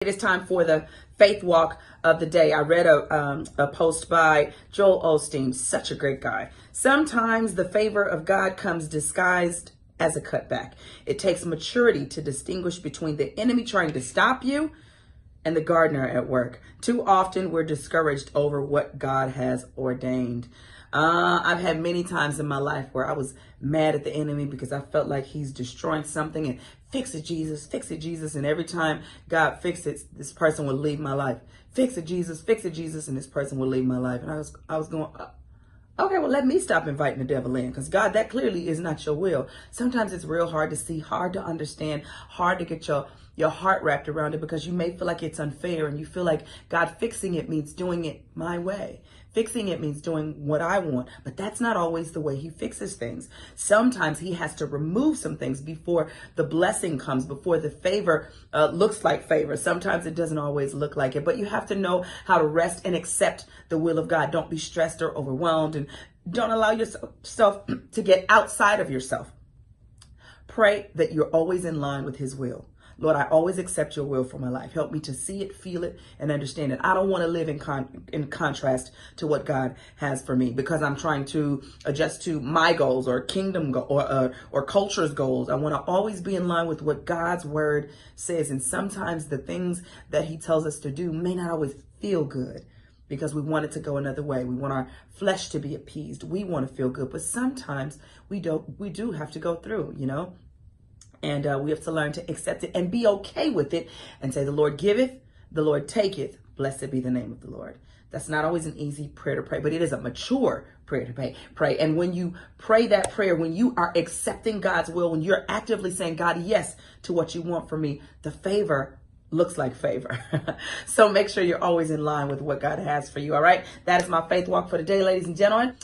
It is time for the faith walk of the day. I read a post by Joel Osteen, such a great guy. Sometimes the favor of God comes disguised as a cutback. It takes maturity to distinguish between the enemy trying to stop you and the gardener at work. Too often we're discouraged over what God has ordained. I've had many times in my life where I was mad at the enemy because I felt like he's destroying something and fix it, Jesus, fix it, Jesus. And every time God fixed it, this person would leave my life. Fix it, Jesus, and this person would leave my life. And I was going, okay, well, let me stop inviting the devil in, because God, that clearly is not your will. Sometimes it's real hard to see, hard to understand, hard to get your heart wrapped around it, because you may feel like it's unfair and you feel like God fixing it means doing it my way. Fixing it means doing what I want, but that's not always the way he fixes things. Sometimes he has to remove some things before the blessing comes, before the favor looks like favor. Sometimes it doesn't always look like it, but you have to know how to rest and accept the will of God. Don't be stressed or overwhelmed, and don't allow yourself to get outside of yourself. Pray that you're always in line with his will. Lord, I always accept your will for my life. Help me to see it, feel it, and understand it. I don't want to live in contrast to what God has for me, because I'm trying to adjust to my goals or kingdom or culture's goals. I want to always be in line with what God's word says. And sometimes the things that he tells us to do may not always feel good, because we want it to go another way. We want our flesh to be appeased. We want to feel good, but sometimes we do have to go through, And we have to learn to accept it and be okay with it and say, the Lord giveth, the Lord taketh. Blessed be the name of the Lord. That's not always an easy prayer to pray, but it is a mature prayer to pray. And when you pray that prayer, when you are accepting God's will, when you're actively saying, God, yes, to what you want from me, the favor looks like favor. So make sure you're always in line with what God has for you. All right. That is my faith walk for the day, ladies and gentlemen.